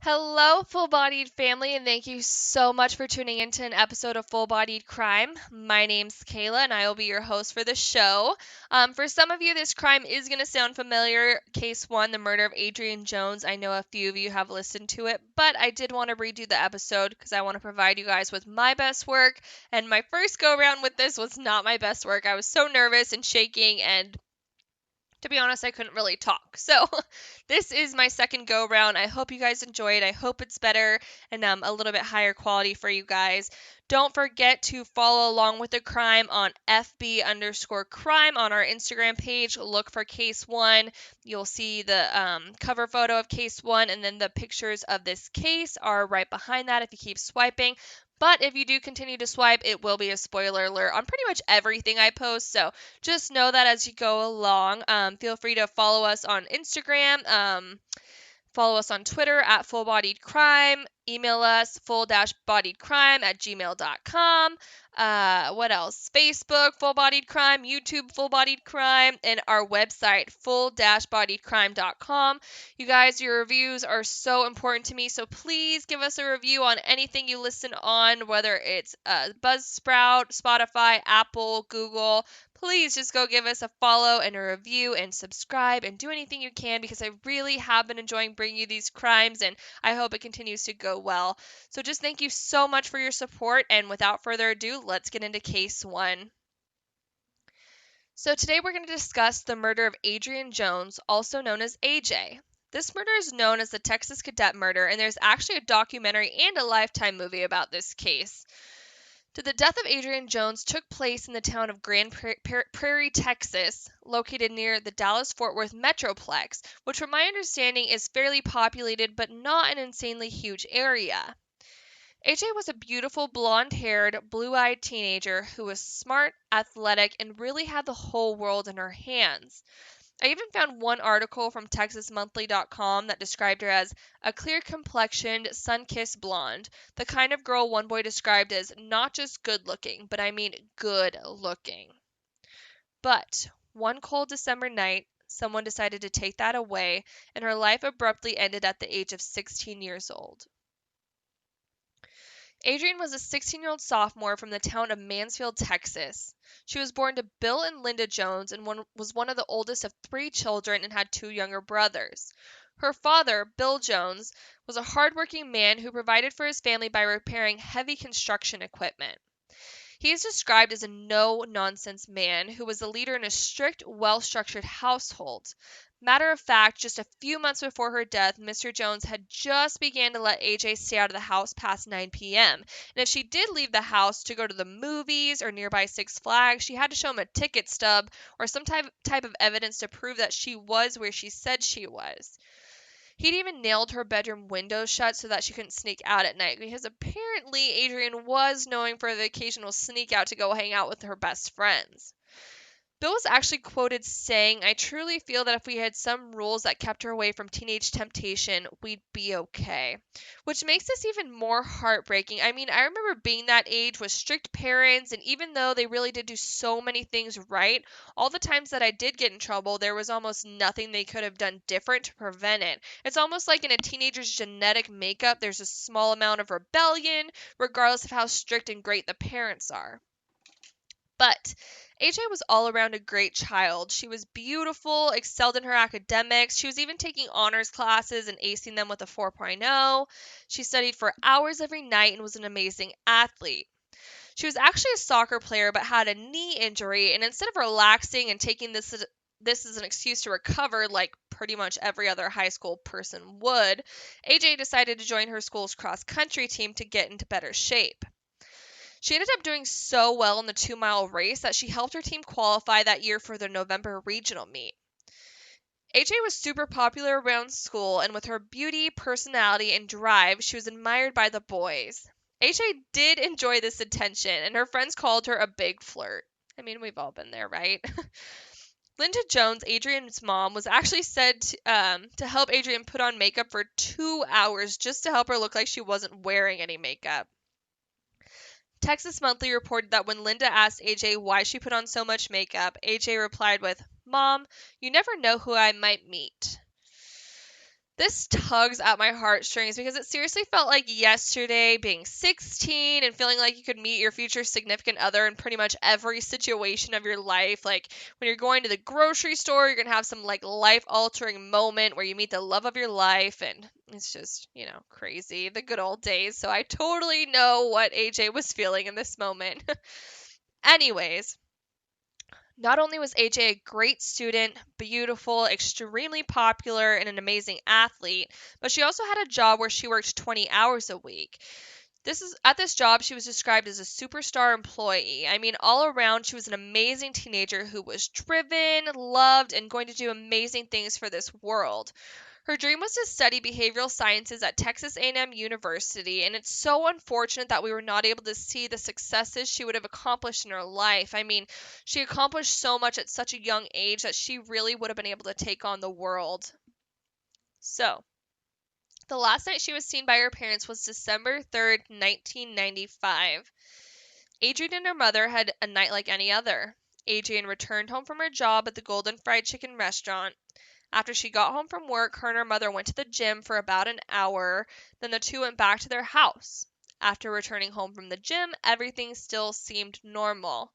Hello, Full-Bodied family, and thank you so much for tuning into an episode of Full-Bodied Crime. My name's Kayla, and I will be your host for the show. For some of you, this crime is going to sound familiar. Case 1, the murder of Adrianne Jones. I know a few of you have listened to it, but I did want to redo the episode because I want to provide you guys with my best work, and my first go-around with this was not my best work. I was so nervous and shaking, and to be honest, I couldn't really talk. So, this is my second go round. I hope you guys enjoy it. I hope it's better and a little bit higher quality for you guys. Don't forget to follow along with the crime on FB_crime on our Instagram page. Look for case 1. You'll see the cover photo of case 1, and then the pictures of this case are right behind that if you keep swiping. But if you do continue to swipe, it will be a spoiler alert on pretty much everything I post. So just know that as you go along. Feel free to follow us on Instagram. Follow us on Twitter at Full-Bodied Crime. Email us full-bodiedcrime@gmail.com. What else? Facebook, Full-Bodied Crime. YouTube, Full-Bodied Crime. And our website, full-bodiedcrime.com. You guys, your reviews are so important to me, so please give us a review on anything you listen on, whether it's Buzzsprout, Spotify, Apple, Google. Please just go give us a follow and a review and subscribe and do anything you can because I really have been enjoying bringing you these crimes and I hope it continues to go well. So just thank you so much for your support, and without further ado, let's get into case 1. So today we're going to discuss the murder of Adrianne Jones, also known as AJ. This murder is known as the Texas Cadet murder, and there's actually a documentary and a Lifetime movie about this case. The death of Adrianne Jones took place in the town of Grand Prairie, Texas, located near the Dallas-Fort Worth Metroplex, which from my understanding is fairly populated but not an insanely huge area. AJ was a beautiful blonde-haired, blue-eyed teenager who was smart, athletic, and really had the whole world in her hands. I even found one article from TexasMonthly.com that described her as a clear-complexioned, sun-kissed blonde, the kind of girl one boy described as not just good-looking, but I mean good-looking. But one cold December night, someone decided to take that away, and her life abruptly ended at the age of 16 years old. Adrianne was a 16-year-old sophomore from the town of Mansfield, Texas. She was born to Bill and Linda Jones and was one of the oldest of 3 children and had 2 younger brothers. Her father, Bill Jones, was a hardworking man who provided for his family by repairing heavy construction equipment. He is described as a no-nonsense man who was a leader in a strict, well-structured household. Matter of fact, just a few months before her death, Mr. Jones had just began to let AJ stay out of the house past 9 p.m. And if she did leave the house to go to the movies or nearby Six Flags, she had to show him a ticket stub or some type of evidence to prove that she was where she said she was. He'd even nailed her bedroom window shut so that she couldn't sneak out at night because apparently Adrianne was known for the occasional sneak out to go hang out with her best friends. Bill was actually quoted saying, "I truly feel that if we had some rules that kept her away from teenage temptation, we'd be okay." Which makes this even more heartbreaking. I mean, I remember being that age with strict parents, and even though they really did do so many things right, all the times that I did get in trouble, there was almost nothing they could have done different to prevent it. It's almost like in a teenager's genetic makeup, there's a small amount of rebellion, regardless of how strict and great the parents are. But AJ was all around a great child. She was beautiful, excelled in her academics. She was even taking honors classes and acing them with a 4.0. She studied for hours every night and was an amazing athlete. She was actually a soccer player but had a knee injury, and instead of relaxing and taking this as an excuse to recover like pretty much every other high school person would, AJ decided to join her school's cross-country team to get into better shape. She ended up doing so well in the 2-mile race that she helped her team qualify that year for the November regional meet. AJ was super popular around school, and with her beauty, personality, and drive, she was admired by the boys. AJ did enjoy this attention, and her friends called her a big flirt. I mean, we've all been there, right? Linda Jones, Adrianne's mom, was actually said to help Adrianne put on makeup for 2 hours just to help her look like she wasn't wearing any makeup. Texas Monthly reported that when Linda asked AJ why she put on so much makeup, AJ replied with, "Mom, you never know who I might meet." This tugs at my heartstrings because it seriously felt like yesterday being 16 and feeling like you could meet your future significant other in pretty much every situation of your life. Like when you're going to the grocery store, you're going to have some like life altering moment where you meet the love of your life, and it's just, crazy. The good old days. So I totally know what AJ was feeling in this moment. Anyways, not only was AJ a great student, beautiful, extremely popular, and an amazing athlete, but she also had a job where she worked 20 hours a week. At this job, she was described as a superstar employee. I mean, all around, she was an amazing teenager who was driven, loved, and going to do amazing things for this world. Her dream was to study behavioral sciences at Texas A&M University, and it's so unfortunate that we were not able to see the successes she would have accomplished in her life. I mean, she accomplished so much at such a young age that she really would have been able to take on the world. So, the last night she was seen by her parents was December 3rd, 1995. Adrienne and her mother had a night like any other. Adrienne returned home from her job at the Golden Fried Chicken restaurant. After she got home from work, her and her mother went to the gym for about an hour. Then the two went back to their house. After returning home from the gym, everything still seemed normal.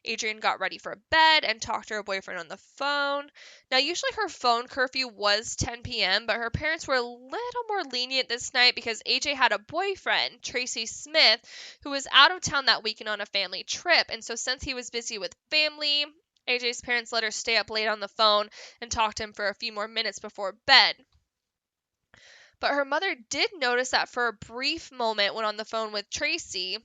Adrienne got ready for bed and talked to her boyfriend on the phone. Now, usually her phone curfew was 10 p.m., but her parents were a little more lenient this night because AJ had a boyfriend, Tracy Smith, who was out of town that weekend on a family trip. And so, since he was busy with family, AJ's parents let her stay up late on the phone and talk to him for a few more minutes before bed. But her mother did notice that for a brief moment when on the phone with Tracy,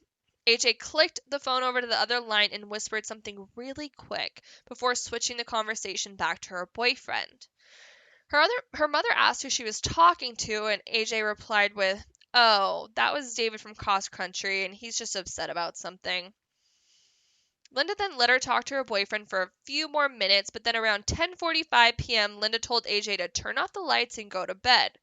AJ clicked the phone over to the other line and whispered something really quick before switching the conversation back to her boyfriend. Her mother asked who she was talking to, and AJ replied with, "Oh, that was David from Cross Country, and he's just upset about something." Linda then let her talk to her boyfriend for a few more minutes, but then around 10:45 p.m., Linda told AJ to turn off the lights and go to bed.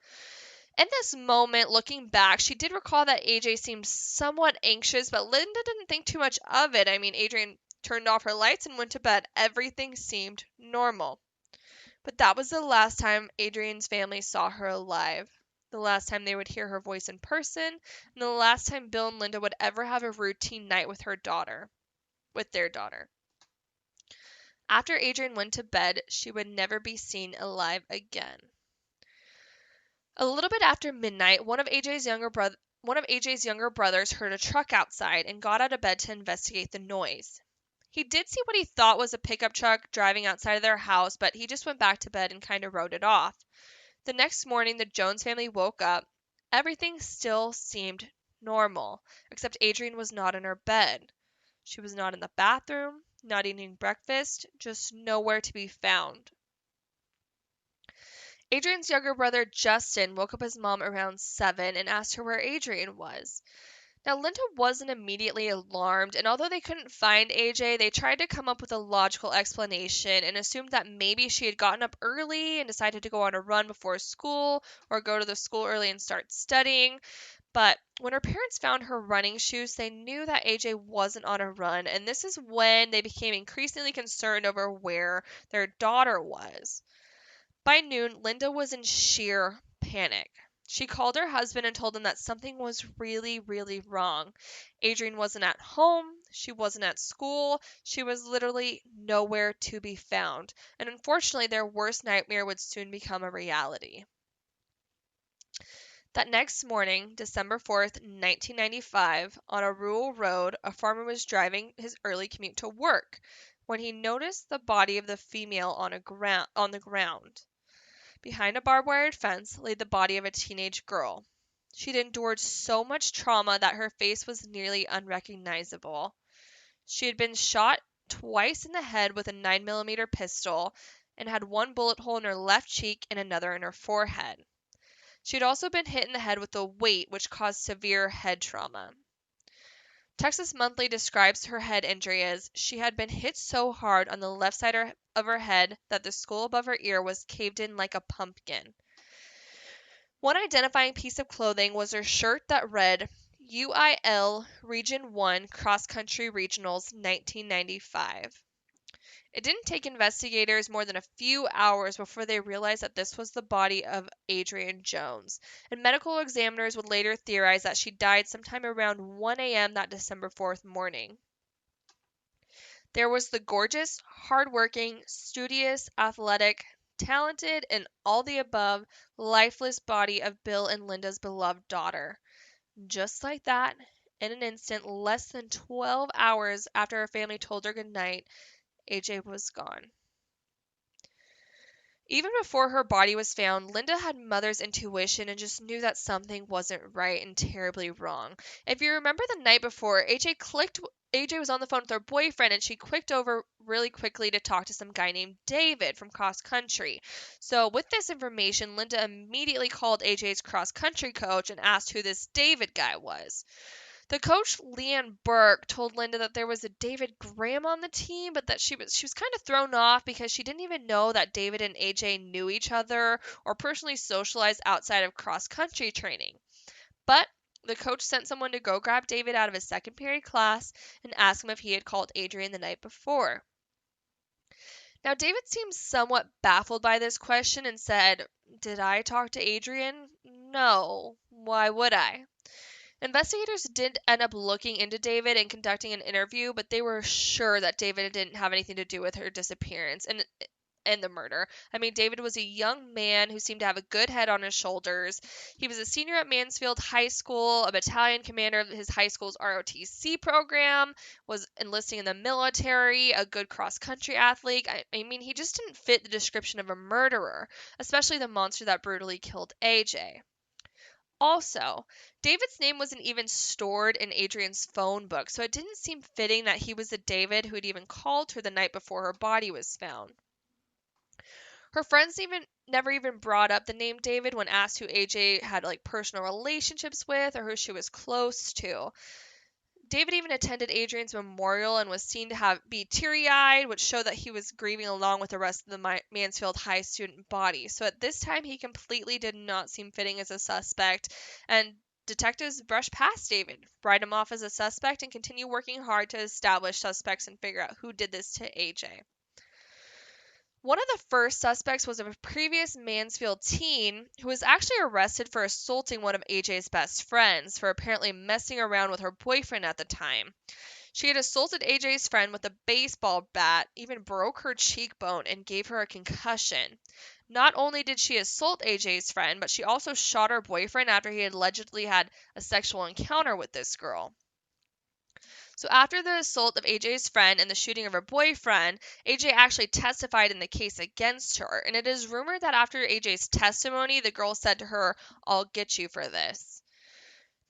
In this moment, looking back, she did recall that AJ seemed somewhat anxious, but Linda didn't think too much of it. I mean, Adrienne turned off her lights and went to bed. Everything seemed normal. But that was the last time Adrienne's family saw her alive. The last time they would hear her voice in person, and the last time Bill and Linda would ever have a routine night with their daughter. After Adrienne went to bed, she would never be seen alive again. A little bit after midnight, one of AJ's younger brothers heard a truck outside and got out of bed to investigate the noise. He did see what he thought was a pickup truck driving outside of their house, but he just went back to bed and kind of wrote it off. The next morning, the Jones family woke up. Everything still seemed normal, except Adrienne was not in her bed. She was not in the bathroom, not eating breakfast, just nowhere to be found. Adrienne's younger brother, Justin, woke up his mom around 7 and asked her where Adrienne was. Now, Linda wasn't immediately alarmed, and although they couldn't find AJ, they tried to come up with a logical explanation and assumed that maybe she had gotten up early and decided to go on a run before school or go to the school early and start studying. But when her parents found her running shoes, they knew that AJ wasn't on a run, and this is when they became increasingly concerned over where their daughter was. By noon, Linda was in sheer panic. She called her husband and told him that something was really, really wrong. Adrienne wasn't at home. She wasn't at school. She was literally nowhere to be found. And unfortunately, their worst nightmare would soon become a reality. That next morning, December 4th, 1995, on a rural road, a farmer was driving his early commute to work when he noticed the body of the female on the ground. Behind a barbed wire fence lay the body of a teenage girl. She'd endured so much trauma that her face was nearly unrecognizable. She had been shot twice in the head with a 9mm pistol and had one bullet hole in her left cheek and another in her forehead. She had also been hit in the head with a weight, which caused severe head trauma. Texas Monthly describes her head injury as she had been hit so hard on the left side of her head that the skull above her ear was caved in like a pumpkin. One identifying piece of clothing was her shirt that read, UIL Region 1 Cross Country Regionals 1995. It didn't take investigators more than a few hours before they realized that this was the body of Adrianne Jones, and medical examiners would later theorize that she died sometime around 1 a.m. that December 4th morning. There was the gorgeous, hardworking, studious, athletic, talented, and all the above lifeless body of Bill and Linda's beloved daughter. Just like that, in an instant, less than 12 hours after her family told her goodnight, AJ was gone. Even before her body was found, Linda had mother's intuition and just knew that something wasn't right and terribly wrong. If you remember the night before, AJ was on the phone with her boyfriend and she clicked over really quickly to talk to some guy named David from cross country. So with this information, Linda immediately called AJ's cross country coach and asked who this David guy was. The coach, Leanne Burke, told Linda that there was a David Graham on the team, but that she was kind of thrown off because she didn't even know that David and AJ knew each other or personally socialized outside of cross-country training. But the coach sent someone to go grab David out of his second period class and ask him if he had called Adrianne the night before. Now, David seemed somewhat baffled by this question and said, "Did I talk to Adrianne? No. Why would I?" Investigators did end up looking into David and conducting an interview, but they were sure that David didn't have anything to do with her disappearance and the murder. I mean, David was a young man who seemed to have a good head on his shoulders. He was a senior at Mansfield High School, a battalion commander of his high school's ROTC program, was enlisting in the military, a good cross-country athlete. I mean, he just didn't fit the description of a murderer, especially the monster that brutally killed AJ. Also, David's name wasn't even stored in Adrianne's phone book, so it didn't seem fitting that he was the David who had even called her the night before her body was found. Her friends never even brought up the name David when asked who AJ had personal relationships with or who she was close to. David even attended Adrianne's memorial and was seen to be teary-eyed, which showed that he was grieving along with the rest of the Mansfield High student body. So at this time, he completely did not seem fitting as a suspect, and detectives brushed past David, write him off as a suspect, and continue working hard to establish suspects and figure out who did this to AJ. One of the first suspects was a previous Mansfield teen who was actually arrested for assaulting one of AJ's best friends for apparently messing around with her boyfriend at the time. She had assaulted AJ's friend with a baseball bat, even broke her cheekbone, and gave her a concussion. Not only did she assault AJ's friend, but she also shot her boyfriend after he had allegedly had a sexual encounter with this girl. So after the assault of AJ's friend and the shooting of her boyfriend, AJ actually testified in the case against her, and it is rumored that after AJ's testimony, the girl said to her, "I'll get you for this."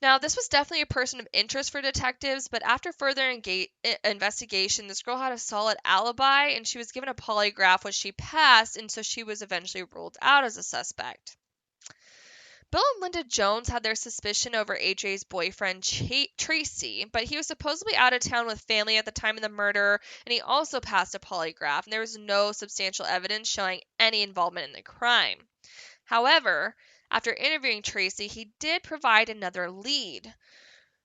Now, this was definitely a person of interest for detectives, but after further investigation, this girl had a solid alibi, and she was given a polygraph, which she passed, and so she was eventually ruled out as a suspect. Bill and Linda Jones had their suspicion over AJ's boyfriend, Tracy, but he was supposedly out of town with family at the time of the murder, and he also passed a polygraph, and there was no substantial evidence showing any involvement in the crime. However, after interviewing Tracy, he did provide another lead.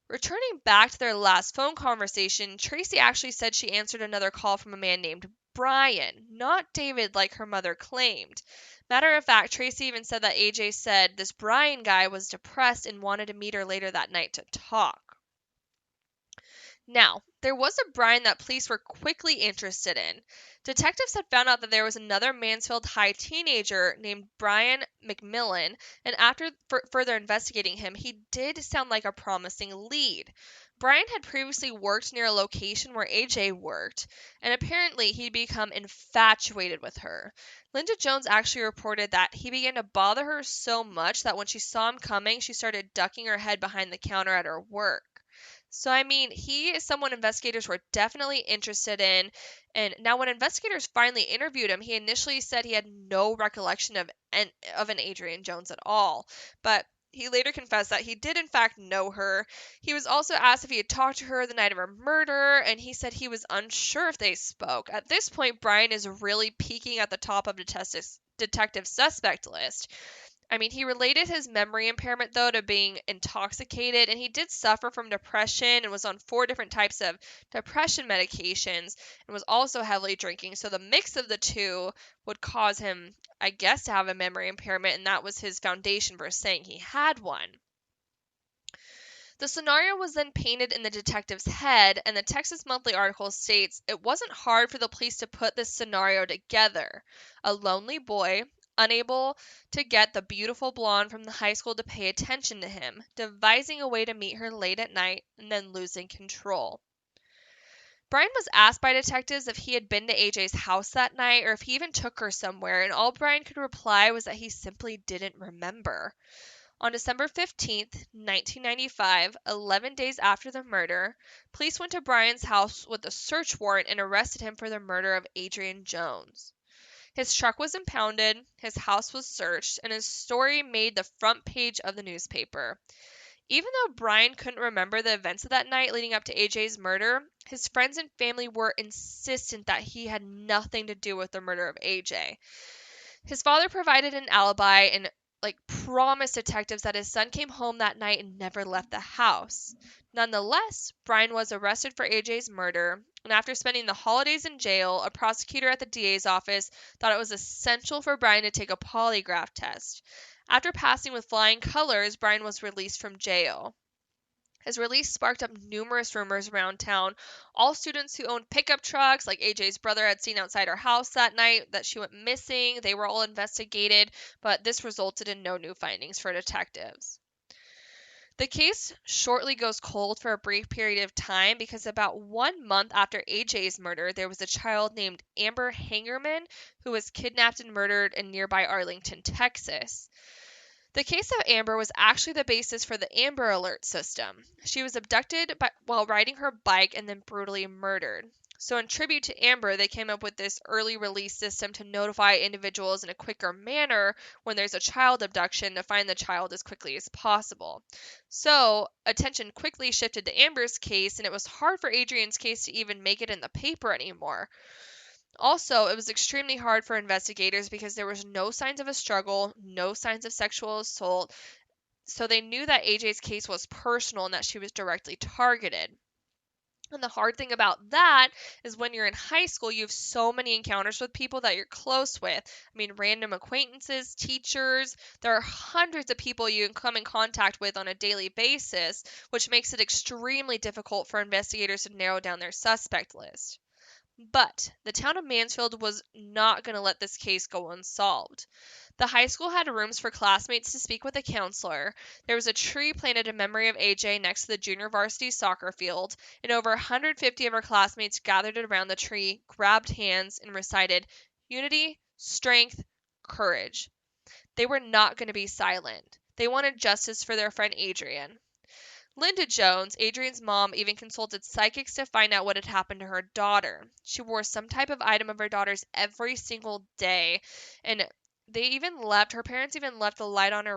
Returning back to their last phone conversation, Tracy actually said she answered another call from a man named Brian, not David like her mother claimed. Matter of fact, Tracy even said that AJ said this Brian guy was depressed and wanted to meet her later that night to talk. Now, there was a Brian that police were quickly interested in. Detectives had found out that there was another Mansfield High teenager named Brian McMillan, and after further investigating him, he did sound like a promising lead. Brian had previously worked near a location where AJ worked, and apparently he'd become infatuated with her. Linda Jones actually reported that he began to bother her so much that when she saw him coming, she started ducking her head behind the counter at her work. So, I mean, he is someone investigators were definitely interested in. And now, when investigators finally interviewed him, he initially said he had no recollection of an Adrianne Jones at all. But he later confessed that he did, in fact, know her. He was also asked if he had talked to her the night of her murder, and he said he was unsure if they spoke. At this point, Brian is really peaking at the top of detective suspect list. I mean, he related his memory impairment, though, to being intoxicated, and he did suffer from depression and was on 4 different types of depression medications and was also heavily drinking. So the mix of the two would cause him, I guess, to have a memory impairment, and that was his foundation for saying he had one. The scenario was then painted in the detective's head, and the Texas Monthly article states it wasn't hard for the police to put this scenario together. A lonely boy, unable to get the beautiful blonde from the high school to pay attention to him, devising a way to meet her late at night, and then losing control. Brian was asked by detectives if he had been to AJ's house that night or if he even took her somewhere, and all Brian could reply was that he simply didn't remember. On December 15th, 1995, 11 days after the murder, police went to Brian's house with a search warrant and arrested him for the murder of Adrianne Jones. His truck was impounded, his house was searched, and his story made the front page of the newspaper. Even though Brian couldn't remember the events of that night leading up to AJ's murder, his friends and family were insistent that he had nothing to do with the murder of AJ. His father provided an alibi and promised detectives that his son came home that night and never left the house. Nonetheless, Brian was arrested for AJ's murder, and after spending the holidays in jail, a prosecutor at the DA's office thought it was essential for Brian to take a polygraph test. After passing with flying colors, Brian was released from jail. His release sparked up numerous rumors around town. All students who owned pickup trucks, like AJ's brother had seen outside her house that night that she went missing, they were all investigated, but this resulted in no new findings for detectives. The case shortly goes cold for a brief period of time because about 1 month after AJ's murder, there was a child named Amber Hangerman who was kidnapped and murdered in nearby Arlington, Texas. The case of Amber was actually the basis for the Amber Alert system. She was abducted while riding her bike and then brutally murdered. So in tribute to Amber, they came up with this early release system to notify individuals in a quicker manner when there's a child abduction to find the child as quickly as possible. So attention quickly shifted to Amber's case, and it was hard for Adrianne's case to even make it in the paper anymore. Also, it was extremely hard for investigators because there was no signs of a struggle, no signs of sexual assault, so they knew that AJ's case was personal and that she was directly targeted. And the hard thing about that is when you're in high school, you have so many encounters with people that you're close with. I mean, random acquaintances, teachers, there are hundreds of people you can come in contact with on a daily basis, which makes it extremely difficult for investigators to narrow down their suspect list. But the town of Mansfield was not going to let this case go unsolved. The high school had rooms for classmates to speak with a counselor. There was a tree planted in memory of AJ next to the junior varsity soccer field, and over 150 of her classmates gathered around the tree, grabbed hands, and recited, "Unity, strength, courage." They were not going to be silent. They wanted justice for their friend Adrianne. Linda Jones, Adrianne's mom, even consulted psychics to find out what had happened to her daughter. She wore some type of item of her daughter's every single day, and her parents even left the light on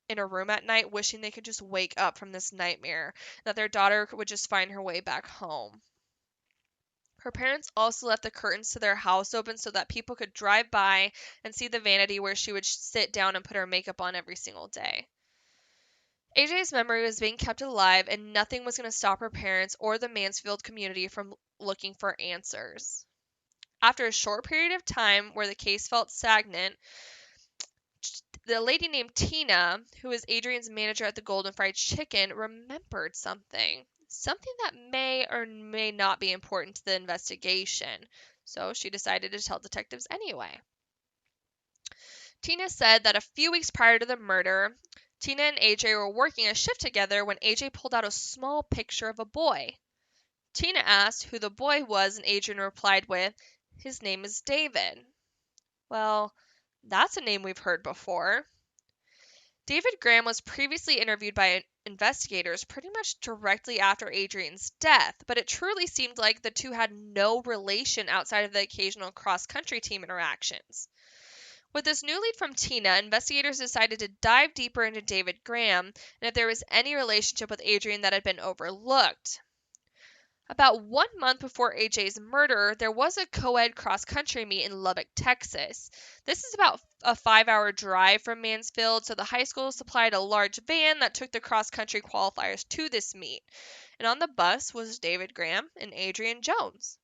in her room at night, wishing they could just wake up from this nightmare, that their daughter would just find her way back home. Her parents also left the curtains to their house open so that people could drive by and see the vanity where she would sit down and put her makeup on every single day. AJ's memory was being kept alive, and nothing was going to stop her parents or the Mansfield community from looking for answers. After a short period of time where the case felt stagnant, the lady named Tina, who was Adrianne's manager at the Golden Fried Chicken, remembered something. Something that may or may not be important to the investigation. So she decided to tell detectives anyway. Tina said that a few weeks prior to the murder, Tina and AJ were working a shift together when AJ pulled out a small picture of a boy. Tina asked who the boy was, and Adrianne replied with, "His name is David." Well, that's a name we've heard before. David Graham was previously interviewed by investigators pretty much directly after Adrianne's death, but it truly seemed like the two had no relation outside of the occasional cross-country team interactions. With this new lead from Tina, investigators decided to dive deeper into David Graham and if there was any relationship with Adrianne that had been overlooked. About 1 month before AJ's murder, there was a co-ed cross-country meet in Lubbock, Texas. This is about a 5-hour drive from Mansfield, so the high school supplied a large van that took the cross-country qualifiers to this meet. And on the bus was David Graham and Adrianne Jones.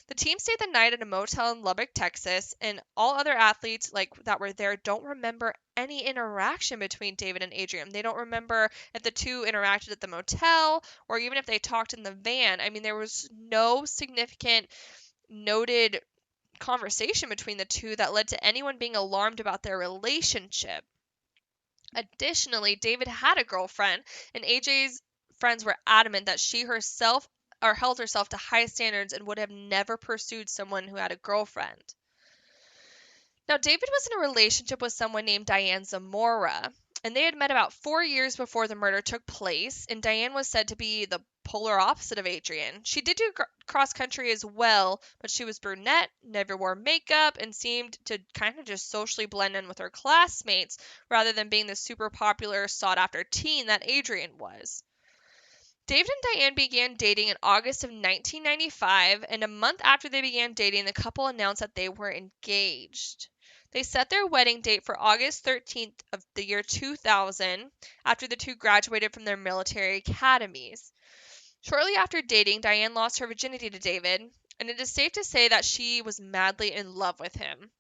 The team stayed the night at a motel in Lubbock, Texas, and all other athletes that were there don't remember any interaction between David and Adrian. They don't remember if the two interacted at the motel or even if they talked in the van. I mean, there was no significant noted conversation between the two that led to anyone being alarmed about their relationship. Additionally, David had a girlfriend, and AJ's friends were adamant that she herself or held herself to high standards and would have never pursued someone who had a girlfriend. Now, David was in a relationship with someone named Diane Zamora, and they had met about 4 years before the murder took place, and Diane was said to be the polar opposite of Adrian. She did do cross country as well, but she was brunette, never wore makeup, and seemed to kind of just socially blend in with her classmates rather than being the super popular, sought after teen that Adrian was. David and Diane began dating in August of 1995, and a month after they began dating, the couple announced that they were engaged. They set their wedding date for August 13th of the year 2000 after the two graduated from their military academies. Shortly after dating, Diane lost her virginity to David, and it is safe to say that she was madly in love with him.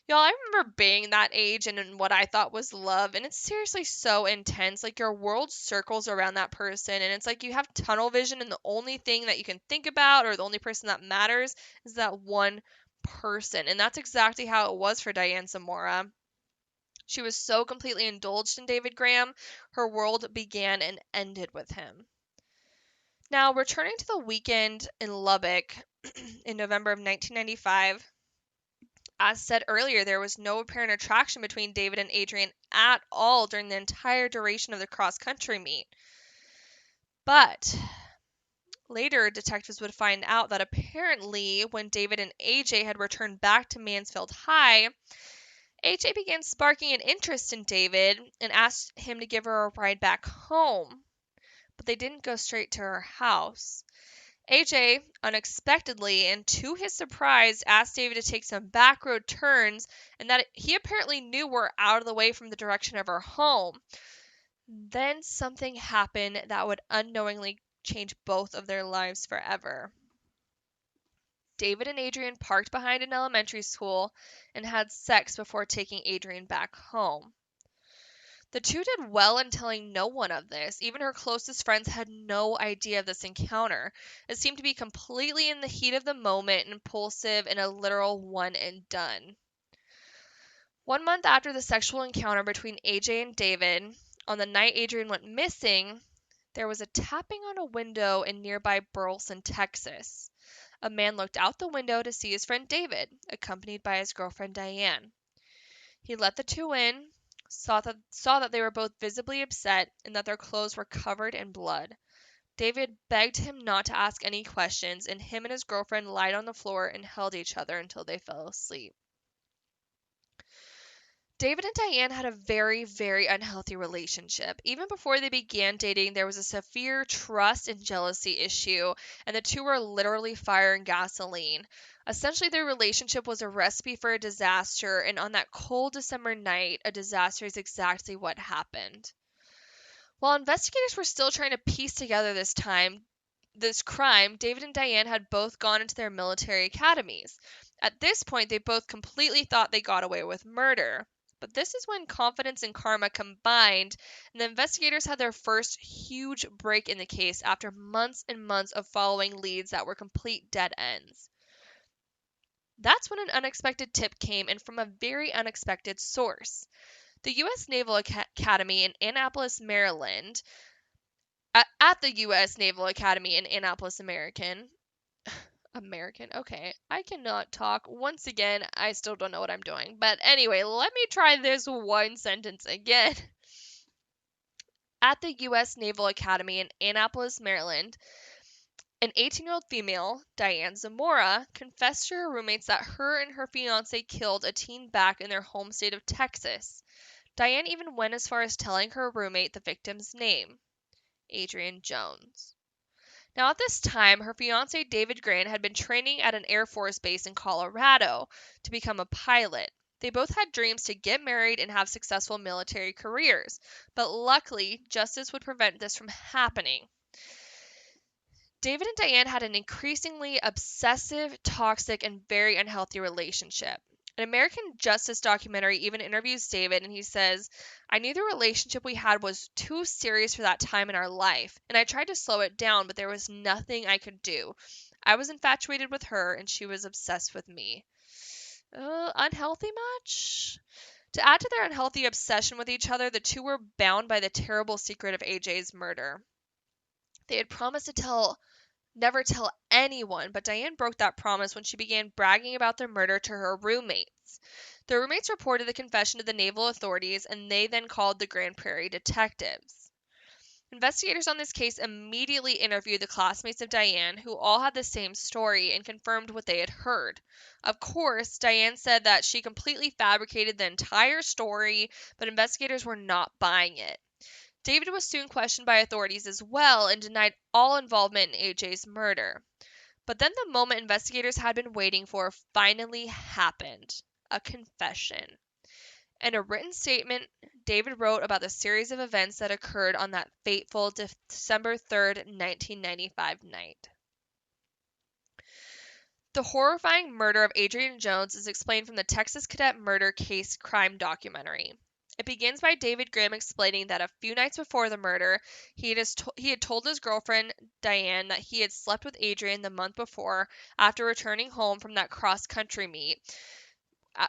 Y'all, I remember being that age and in what I thought was love, and it's seriously so intense. Like, your world circles around that person, and it's like you have tunnel vision, and the only thing that you can think about or the only person that matters is that one person. And that's exactly how it was for Diane Zamora. She was so completely indulged in David Graham, her world began and ended with him. Now, returning to the weekend in Lubbock in November of 1995, as said earlier, there was no apparent attraction between David and Adrian at all during the entire duration of the cross-country meet. But later, detectives would find out that apparently when David and AJ had returned back to Mansfield High, AJ began sparking an interest in David and asked him to give her a ride back home. But they didn't go straight to her house. AJ, unexpectedly and to his surprise, asked David to take some back road turns and that he apparently knew were out of the way from the direction of her home. Then something happened that would unknowingly change both of their lives forever. David and Adrian parked behind an elementary school and had sex before taking Adrian back home. The two did well in telling no one of this. Even her closest friends had no idea of this encounter. It seemed to be completely in the heat of the moment, impulsive, and a literal one and done. 1 month after the sexual encounter between AJ and David, on the night Adrian went missing, there was a tapping on a window in nearby Burleson, Texas. A man looked out the window to see his friend David, accompanied by his girlfriend Diane. He let the two in, saw that they were both visibly upset and that their clothes were covered in blood. David begged him not to ask any questions, and him and his girlfriend lied on the floor and held each other until they fell asleep. David and Diane had a very, very unhealthy relationship. Even before they began dating, there was a severe trust and jealousy issue, and the two were literally fire and gasoline. Essentially, their relationship was a recipe for a disaster, and on that cold December night, a disaster is exactly what happened. While investigators were still trying to piece together this crime, David and Diane had both gone into their military academies. At this point, they both completely thought they got away with murder. But this is when confidence and karma combined, and the investigators had their first huge break in the case after months and months of following leads that were complete dead ends. That's when an unexpected tip came, and from a very unexpected source. The U.S. Naval Academy in Annapolis, Maryland, at the U.S. Naval Academy in Annapolis, American. Okay, I cannot talk. Once again, I still don't know what I'm doing. But anyway, let me try this one sentence again. At the U.S. Naval Academy in Annapolis, Maryland, an 18-year-old female, Diane Zamora, confessed to her roommates that her and her fiancé killed a teen back in their home state of Texas. Diane even went as far as telling her roommate the victim's name, Adrianne Jones. Now, at this time, her fiance David Grant had been training at an Air Force base in Colorado to become a pilot. They both had dreams to get married and have successful military careers, but luckily, justice would prevent this from happening. David and Diane had an increasingly obsessive, toxic, and very unhealthy relationship. An American Justice documentary even interviews David, and he says, I knew the relationship we had was too serious for that time in our life, and I tried to slow it down, but there was nothing I could do. I was infatuated with her, and she was obsessed with me. Unhealthy much? To add to their unhealthy obsession with each other, the two were bound by the terrible secret of AJ's murder. They had promised to never tell anyone, but Diane broke that promise when she began bragging about their murder to her roommates. The roommates reported the confession to the naval authorities, and they then called the Grand Prairie detectives. Investigators on this case immediately interviewed the classmates of Diane, who all had the same story, and confirmed what they had heard. Of course, Diane said that she completely fabricated the entire story, but investigators were not buying it. David was soon questioned by authorities as well and denied all involvement in AJ's murder. But then the moment investigators had been waiting for finally happened: a confession. In a written statement, David wrote about the series of events that occurred on that fateful December 3rd, 1995 night. The horrifying murder of Adrianne Jones is explained from the Texas Cadet Murder Case crime documentary. It begins by David Graham explaining that a few nights before the murder, he had told his girlfriend, Diane, that he had slept with Adrianne the month before after returning home from that cross-country meet,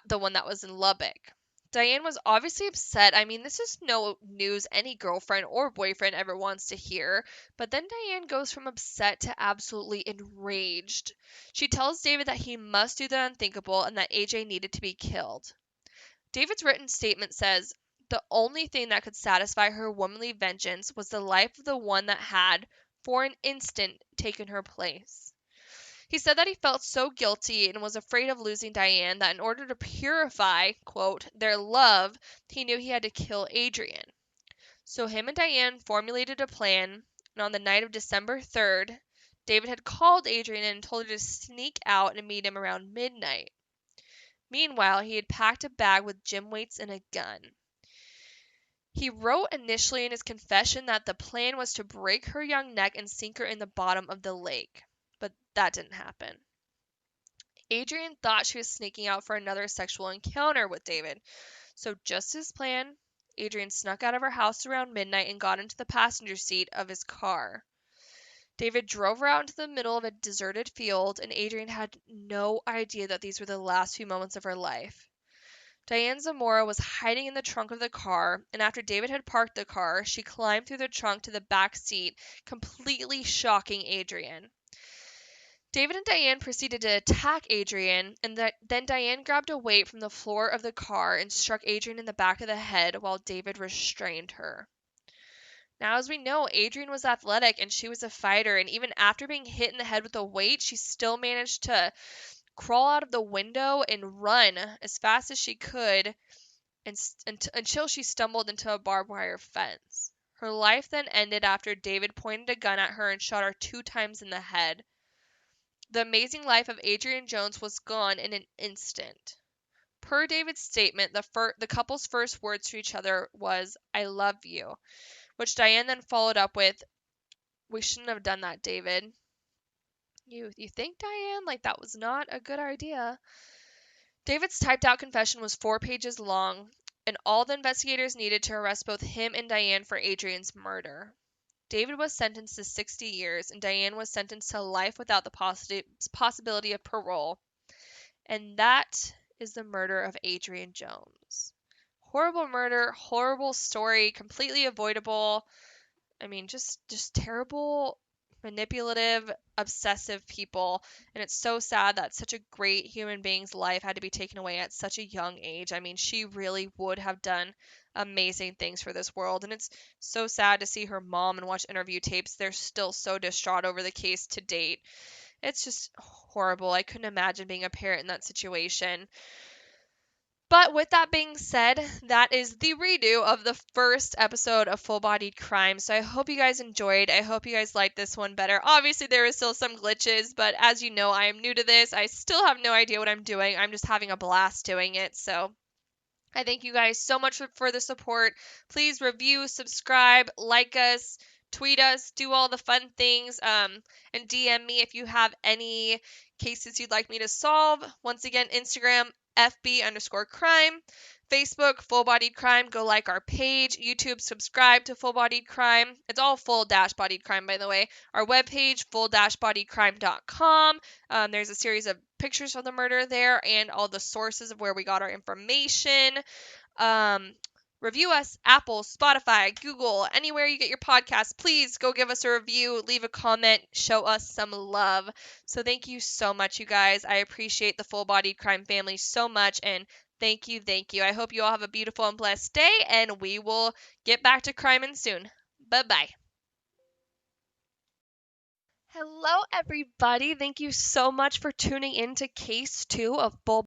the one that was in Lubbock. Diane was obviously upset. I mean, this is no news any girlfriend or boyfriend ever wants to hear. But then Diane goes from upset to absolutely enraged. She tells David that he must do the unthinkable and that AJ needed to be killed. David's written statement says, the only thing that could satisfy her womanly vengeance was the life of the one that had, for an instant, taken her place. He said that he felt so guilty and was afraid of losing Diane that in order to purify, quote, their love, he knew he had to kill Adrianne. So him and Diane formulated a plan, and on the night of December 3rd, David had called Adrianne and told her to sneak out and meet him around midnight. Meanwhile, he had packed a bag with gym weights and a gun. He wrote initially in his confession that the plan was to break her young neck and sink her in the bottom of the lake, but that didn't happen. Adrianne thought she was sneaking out for another sexual encounter with David, so just as planned, Adrianne snuck out of her house around midnight and got into the passenger seat of his car. David drove her out into the middle of a deserted field, and Adrianne had no idea that these were the last few moments of her life. Diane Zamora was hiding in the trunk of the car, and after David had parked the car, she climbed through the trunk to the back seat, completely shocking Adrianne. David and Diane proceeded to attack Adrianne, and then Diane grabbed a weight from the floor of the car and struck Adrianne in the back of the head while David restrained her. Now, as we know, Adrianne was athletic and she was a fighter, and even after being hit in the head with a weight, she still managed to crawl out of the window and run as fast as she could until she stumbled into a barbed wire fence. Her life then ended after David pointed a gun at her and shot her 2 times in the head. The amazing life of Adrianne Jones was gone in an instant. Per David's statement, the couple's first words to each other was, I love you, which Diane then followed up with, we shouldn't have done that, David. You think, Diane? Like, that was not a good idea. David's typed out confession was 4 pages long, and all the investigators needed to arrest both him and Diane for Adrianne's murder. David was sentenced to 60 years, and Diane was sentenced to life without the possibility of parole. And that is the murder of Adrianne Jones. Horrible murder, horrible story, completely avoidable. I mean, just terrible, manipulative, obsessive people. And it's so sad that such a great human being's life had to be taken away at such a young age. I mean, she really would have done amazing things for this world. And it's so sad to see her mom and watch interview tapes. They're still so distraught over the case to date. It's just horrible. I couldn't imagine being a parent in that situation. But with that being said, that is the redo of the first episode of Full-Bodied Crime. So I hope you guys enjoyed. I hope you guys liked this one better. Obviously, there is still some glitches, but as you know, I am new to this. I still have no idea what I'm doing. I'm just having a blast doing it. So I thank you guys so much for the support. Please review, subscribe, like us, tweet us, do all the fun things, and DM me if you have any cases you'd like me to solve. Once again, Instagram, FB_crime. Facebook, Full Bodied Crime. Go like our page. YouTube, subscribe to Full Bodied Crime. It's all full-bodied crime, by the way. Our webpage, full-bodycrime.com. There's a series of pictures of the murder there and all the sources of where we got our information. Um, Review us, Apple, Spotify, Google, anywhere you get your podcasts. Please go give us a review, leave a comment, show us some love. So thank you so much, you guys. I appreciate the Full-Bodied Crime family so much, and thank you, thank you. I hope you all have a beautiful and blessed day, and we will get back to criming soon. Bye-bye. Hello, everybody. Thank you so much for tuning in to Case 2 of Full